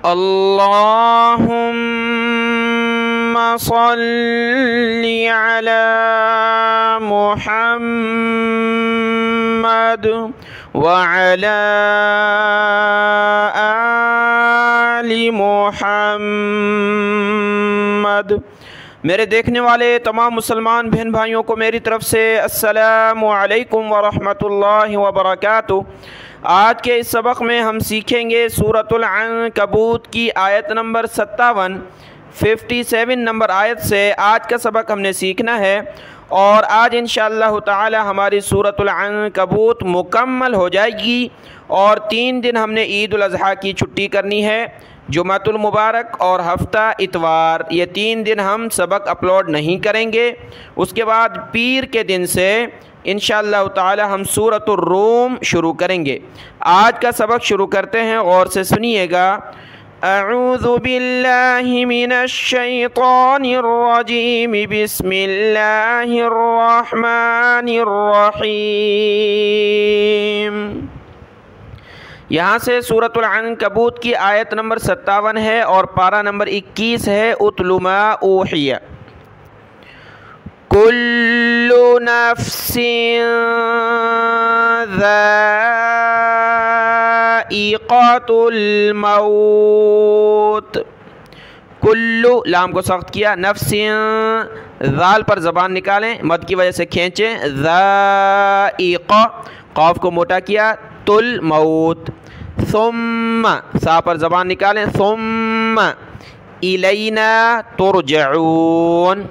अल्लाहुम्मा सल्लि अला मुहम्मद व अला आलि मुहम्मद। मेरे देखने वाले तमाम मुसलमान बहन भाइयों को मेरी तरफ़ से अस्सलामु अलैकुम व रहमतुल्लाहि व बरकातुहू। आज के इस सबक में हम सीखेंगे सूरतुल अन्कबूत की आयत नंबर 57 नंबर आयत से आज का सबक हमने सीखना है। और आज इंशाअल्लाह ताला हमारी सूरतुल अन्कबूत मुकम्मल हो जाएगी और 3 दिन हमने ईद उल अज़हा की छुट्टी करनी है, जुमातुल मुबारक और हफ्ता इतवार, ये 3 दिन हम सबक अपलोड नहीं करेंगे। उसके बाद पीर के दिन से इंशाअल्लाह ताला हम सूरतुर रूम शुरू करेंगे। आज का सबक शुरू करते हैं, गौर से सुनिएगा। अऊज़ु बिल्लाहि मिनश शैतानिर रजीम, बिस्मिल्लाहिर रहमानिर रहीम। यहाँ से सूरतुल अन्कबूत की आयत नंबर 57 है और पारा नंबर 21 है। उतलु मा ऊहिया कुल्लु नफ्सिन ज़ाइक़तुल मौत। कुल्लु लाम को सख्त किया, नफ्सिन ज़ाल पर ज़बान निकालें, मद की वजह से खींचें, ज़ाइक़ क़ाफ को मोटा किया, तुल मौत। सुम्मा सा पर ज़बान निकालें, सुम्मा इलैना तुरजऊन।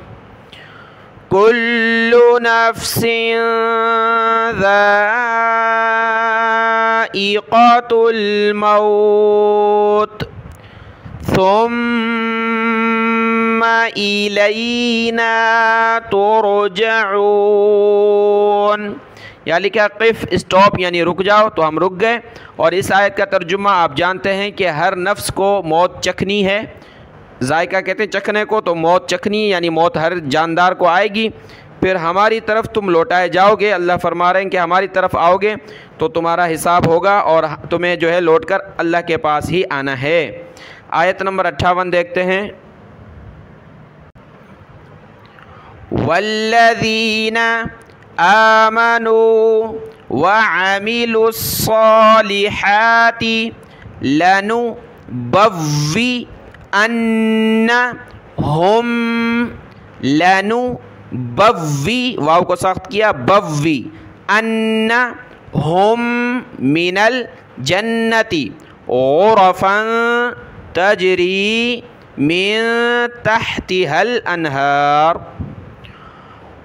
कुल्लु नफ्सिन ज़ाइक़तुल मौत सुम्मा इलैना तुरजऊन। या लिखा क़िफ़ स्टॉप यानी रुक जाओ, तो हम रुक गए। और इस आयत का तर्जुमा आप जानते हैं कि हर नफ्स को मौत चखनी है। जायका कहते हैं चखने को, तो मौत चखनी यानी मौत हर जानदार को आएगी। फिर हमारी तरफ तुम लौटाए जाओगे। अल्लाह फरमा रहे हैं कि हमारी तरफ आओगे तो तुम्हारा हिसाब होगा और तुम्हें जो है लौट कर अल्लाह के पास ही आना है। आयत नंबर 58 देखते हैं। वल्लज़ीना आमनू व अमिलुस्सॉलिहाति लनुबव्वी वाव को सख्त किया, बव्वी अन्नहुम मिनल जन्नति ग़ुरफ़न तजरी मिन तहतिहल अनहार।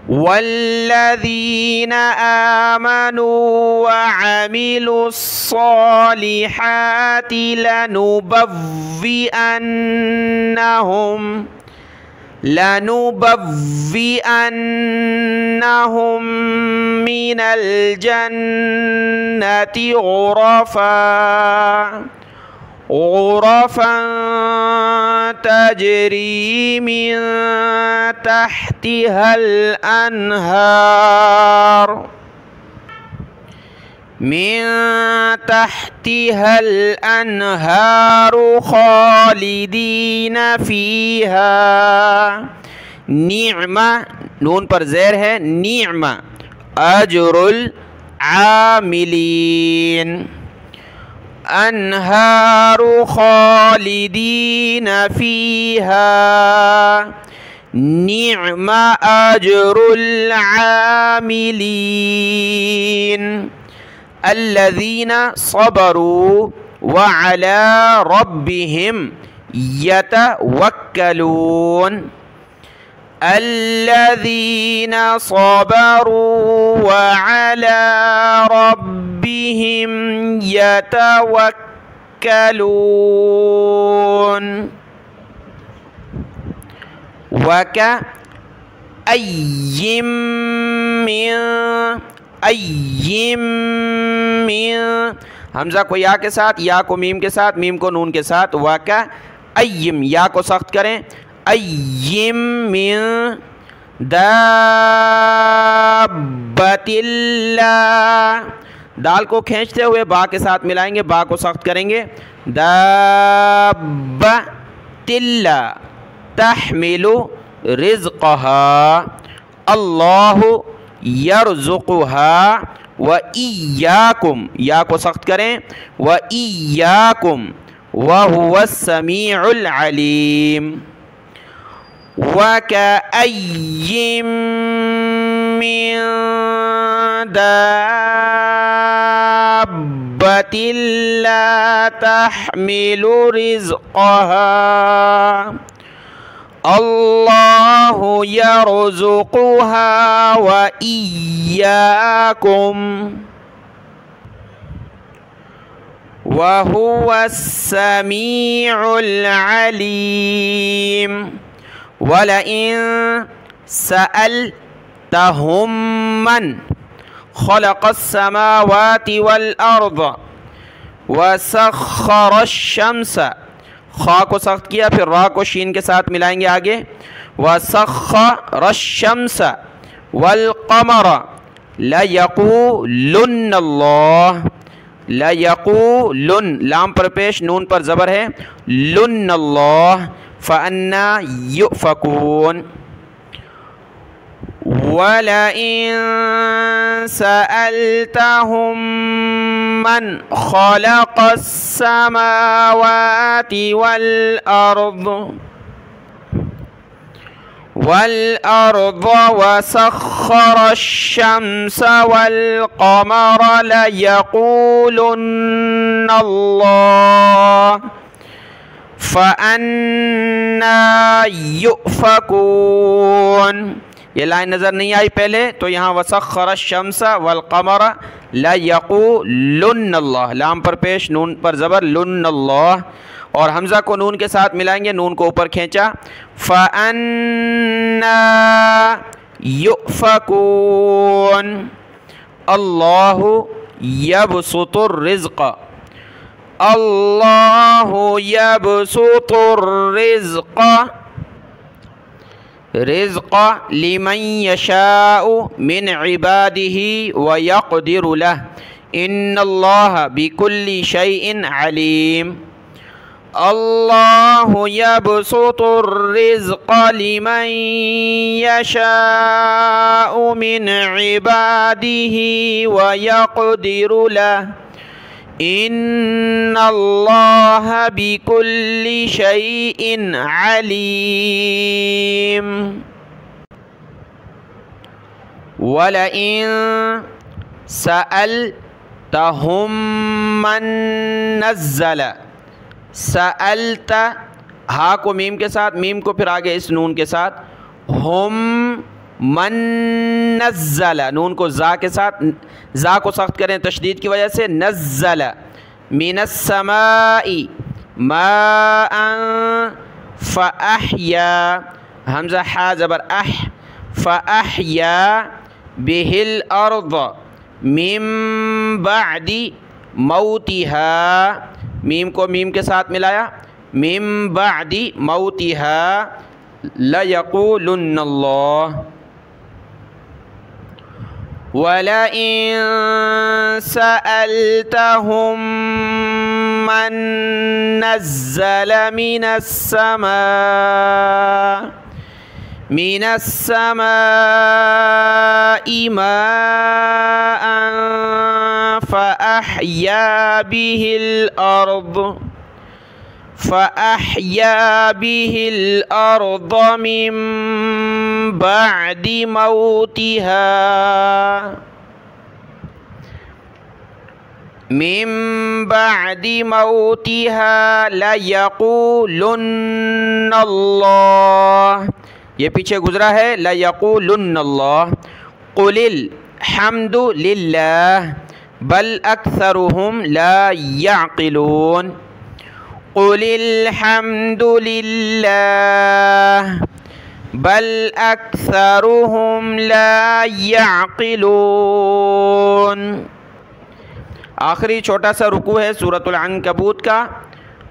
वल्लज़ीना आमनू व अमिलुस्सॉलिहाति लनुबव्विअन्नहुम मिनल जन्नति ग़ुरफ़न तजरी मिन तहतिहल अनहार ख़ालिदीन फ़ीहा। निअमा नून पर ज़ेर है, निअमा अजरुल आमिलीन। अनहारु ख़ालिदीन फ़ीहा निअमा अजरुल आमिलीन। अल्लज़ीना सबरू व अला रब्बिहिम यतवक्कलून। अल्लज़ीना सबरू व अला रब्बिहिम यतवक्कलून। वका अय्यिम मिन हमज़ा को या के साथ, या को मीम के साथ, मीम को नून के साथ। वका अय्यिम या को सख्त करें, अय्यिम मिन दाब्बतिल्लाह दाल को खींचते हुए बा के साथ मिलाएंगे, बा को सख्त करेंगे। दाब्बतिल्ला तहमिलु रिज़्क़हा अल्लाहु यरज़ुक़ुहा व इय्याकुम, या को सख्त करें, व इय्याकुम व हुवस समीउल अलीम। व कअय्यिम मिन दाब्बतिन ला तहमिलु रिज़्क़हा अल्लाहु यरज़ुक़ुहा व इय्याकुम व हुवस समीउल अलीम। वलइन सअल्तहुम मन खलक़स समावाति वल अर्द वसख़्ख़रश शम्स, खा को सख्त किया, फिर रा को शीन के साथ मिलाएंगे आगे, वसख़्ख़रश शम्स वल क़मर लयक़ूलुन्नल्लाह, लयक़ूलुन लाम पर पेश, नून पर ज़बर है, लुन्नल्लाह फ़अन्ना युफ़कून। वलइन सअल्तहुम मन खलक़स समावाति वल अर्द वसख़्ख़रश शम्स वल क़मर लयक़ूलुन्नल्लाह फ़अन्ना युफ़कून। ये लाइन नज़र नहीं आई पहले, तो यहाँ वसख़्ख़रश शम्स वल क़मर लयक़ूलुन्नल्लाह, लाम पर पेश, नून पर ज़बर, लुन्नल्लाह, और हमज़ा को नून के साथ मिलाएंगे, नून को ऊपर खींचा, फ़अन्ना युफ़कून अल्लाहु यबसुतुर रिज़्क़, अल्लाहु यबसुतुर रिज़्क़ लिमन यशाउ मिन इबादिही व यक़दिरु लह इन्नल्लाह बिकुल्लि शैइन अलीम। अल्लाहु यबसुतुर रिज़्क़ लिमन यशाउ मिन इबादिही व यक़दिरु लह इन्नल्लाह बिकुल्लि शैइन अलीम। वलइन सअल्तहुम मन नज़्ज़ल, सअल्त हा को मीम के साथ, मीम को फिर आगे इस नून के साथ, हुम मन नज़्ज़ल, नून को ज़ा के साथ, ज़ा को सख्त करें तशदीद की वजह से, नज़्ज़ल मिनस समाई माअन फ़अहया, हमज़ा हा ज़बर अह, फ़अहया बिहिल अर्द मिन बअदी मौतिहा, मीम को मीम के साथ मिलाया, मिन बअदी मौतिहा लयक़ूलुन्नल्लाह। वलइन सअल्तहुम मन नज़्ज़ल मिनस समाई माअन फ़अहया बिहिल अर्द मिन बअदि मौतिहा लयक़ूलुन्नल्लाह, ये पीछे गुजरा है, लयक़ूलुन्नल्लाह। क़ुलिल हम्दु लिल्लाह बल अक्सरुहुम ला यअक़िलून, क़ुलिल हम्दु लिल्लाह बल अक्सरुहुम ला यअक़िलून। आखिरी छोटा सा रुकू है सूरतुल अन्कबूत का,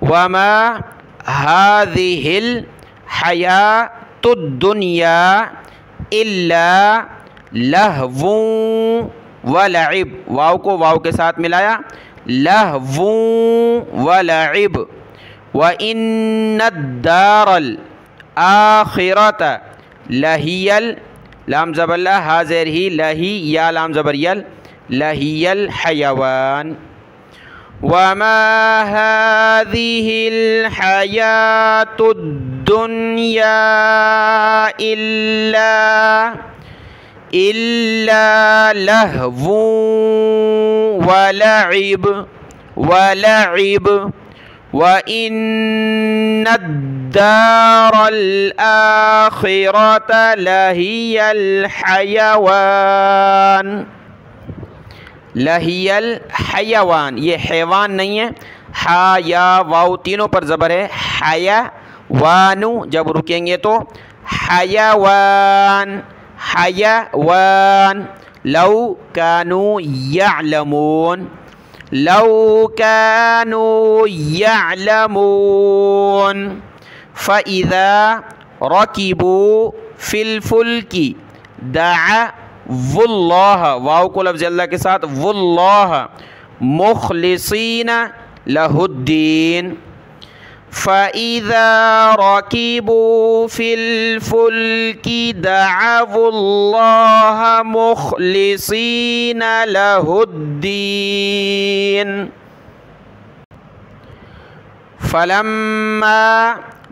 वमा हाज़िहिल हयातुद दुनिया इल्ला लहवुन वलइब, वाव को वाव के साथ मिलाया, लहवू वलइब। व इन्नद्दारल आखिरत लहियल, लाम ज़बर ला हा ज़ेर ही, लही या लाम ज़बर यल, लहियल हयवान। वमा हाज़िहिल हयातुद्दुन्या इल्ला लहवु वलइब व इन्नद्दारल आखिरत लहियल हयवान। लहियल हयवान, ये हैवान नहीं है, हा या वाव तीनों पर ज़बर है। हया वानु जब रुकेंगे तो हयवान, हयवान। लौ कानू यअलमून, लौ कानू यअलमून। फ़इज़ा रकिबू फ़िल फ़ुल्की दअ वुल्लाह, वाव को लफ्ज़ अल्लाह के साथ, वुल्लाह मुखलिसीन लहुद्दीन। फ़इज़ा रकिबू फ़िल फ़ुल्की दअवुल्लाह मुखलिसीन लहुद्दीन। फ़लम्मा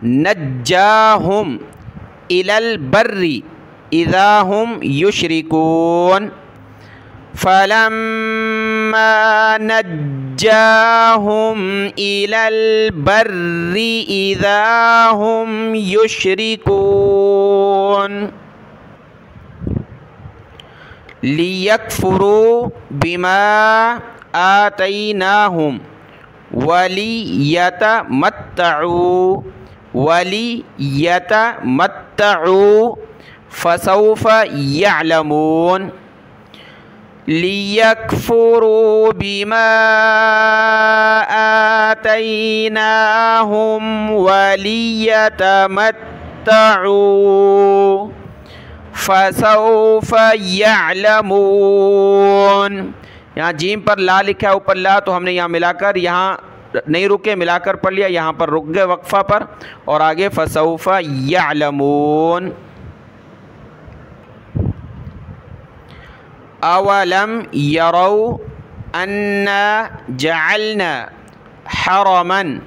नज्जाहुम इलल बर्रि इज़ा हुम युशरिकून। फ़लम्मा नज्जाहुम इलल बर्रि इज़ा हुम युशरिकून। लियकफ़ुरू बिमा आतैनाहुम वलियतमत्तऊ फसौफ यअलमून। लियकफ़ुरू बिमा आतैनाहुम वलियतमत्तऊ फसौफ यअलमून। यहाँ जीम पर ला लिखा है ऊपर ला, तो हमने यहाँ मिलाकर, यहाँ नहीं रुके मिलाकर पढ़ लिया, यहाँ पर रुक गए वक्फ़ा पर और आगे फसौफ यअलमून। अवलम यरौ अन्ना जअलना हरमन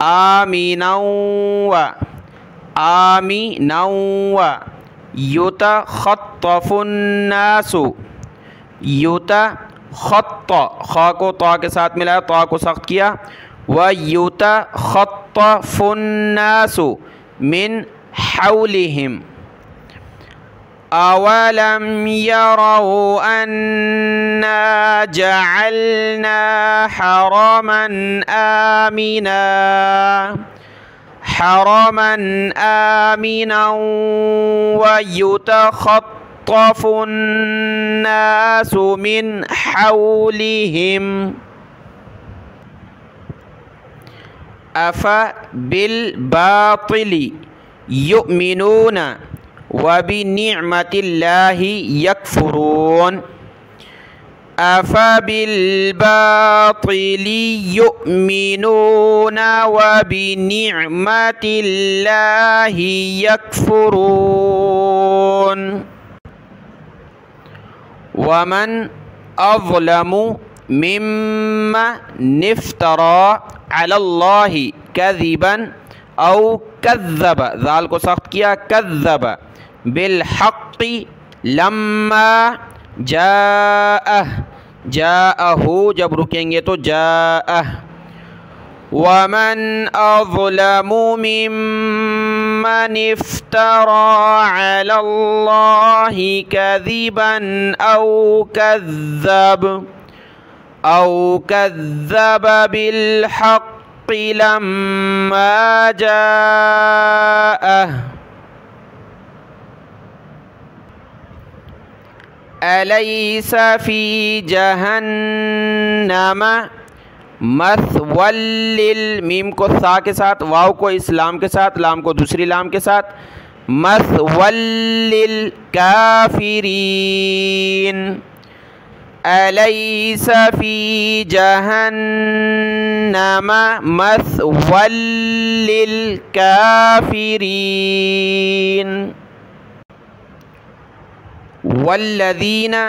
आमिनौ व युतख़त्तफ़ुन्नासु, युतख़त्त, ख़ा को ता के साथ मिलाया, ता को सख्त किया, व युतख़त्तफ़ुन्नासु मिन हौलिहिम। अवलम यरौ अन्ना जअलना हरमन आमिना व युतख़त्तफ़ुन्नासु मिन हौलिहिम। अफ़ बिल बातिली युमिनून व बिनिअमतिल्लाहि यकफ़ुरून। अफ़ बिल बातिली युमिनून व बिनिअमतिल्लाहि यकफ़ुरून। वमन अज़लमु मिम्मन इफ्तरा अलल्लाहि कज़िबन औ कज़्ज़ब, ज़ाल को सख्त किया, कज़्ज़ब बिलहक़्क़ि लम्मा जाअहु जब रुकेंगे तो जाअह। वमन अज़लमु मिम्मन इफ्तरा अलल्लाहि कज़िबन औ कज़्ज़ब बिलहक़्क़ि लम्मा जाअह। अलैसा फ़ी जहन्नम मथवल लिल, मीम को सा के साथ, वाव को इस लाम के साथ, लाम को दूसरी लाम के साथ, मस्वल लिल काफिरीन अलैस फी जहन्नम मस्वल लिल काफिरीन वल्लज़ीना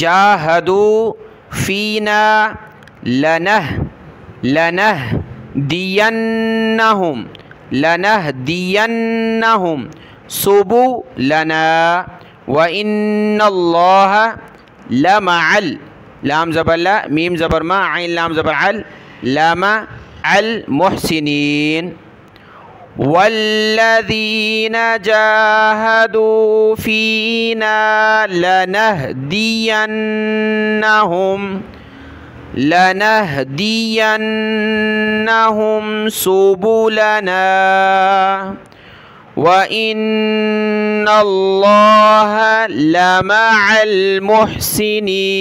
जाहदू फ़ीना लनहदियन्नहुम सुबुलना व इन्नल्लाह लमअल लाम ज़बर ला मीम ज़बर मा आइन लाम ज़बर अल लमअल मुहसिनीन वल्लज़ीन जाहदू फ़ीना लनहदियन्नहुम सुबुलना व इन्नल्लाह लमअल मुहसिनीन।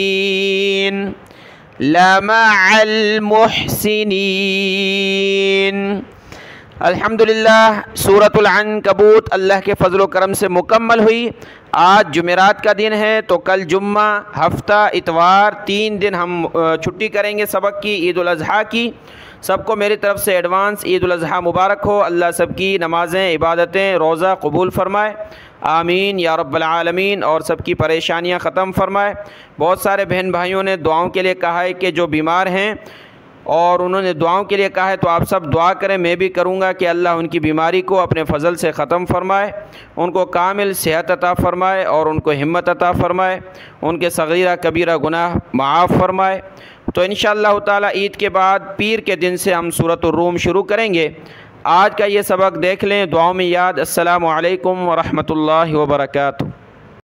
अल्हम्दुलिल्लाह सूरतुल अन्कबूत अल्लाह के फ़ज़ल व करम से मुकम्मल हुई। आज जुमेरात का दिन है, तो कल जुम्मा, हफ्ता, इतवार 3 दिन हम छुट्टी करेंगे सबक की, ईद उल अज़हा की। सबको मेरी तरफ़ से एडवांस ईद उल अज़हा मुबारक हो। अल्लाह सबकी नमाज़ें, इबादतें, रोज़ा कबूल फ़रमाए, आमीन या रब्बल आलमीन, और सबकी परेशानियाँ ख़त्म फ़रमाए। बहुत सारे बहन भाइयों ने दुआओं के लिए कहा है कि जो बीमार हैं और उन्होंने दुआओं के लिए कहा है, तो आप सब दुआ करें, मैं भी करूँगा कि अल्लाह उनकी बीमारी को अपने फ़ज़ल से ख़त्म फ़रमाए, उनको कामिल सेहत अता फ़रमाए और उनको हिम्मत अता फ़रमाए, उनके सग़ीरा कबीरा गुनाह माफ़ फ़रमाए। तो इंशाअल्लाह ताला ईद के बाद पीर के दिन से हम सूरतुर रूम शुरू करेंगे। आज का ये सबक देख लें, दुआओं में याद। अस्सलामु अलैकुम व रहमतुल्लाहि व बरकातुहू।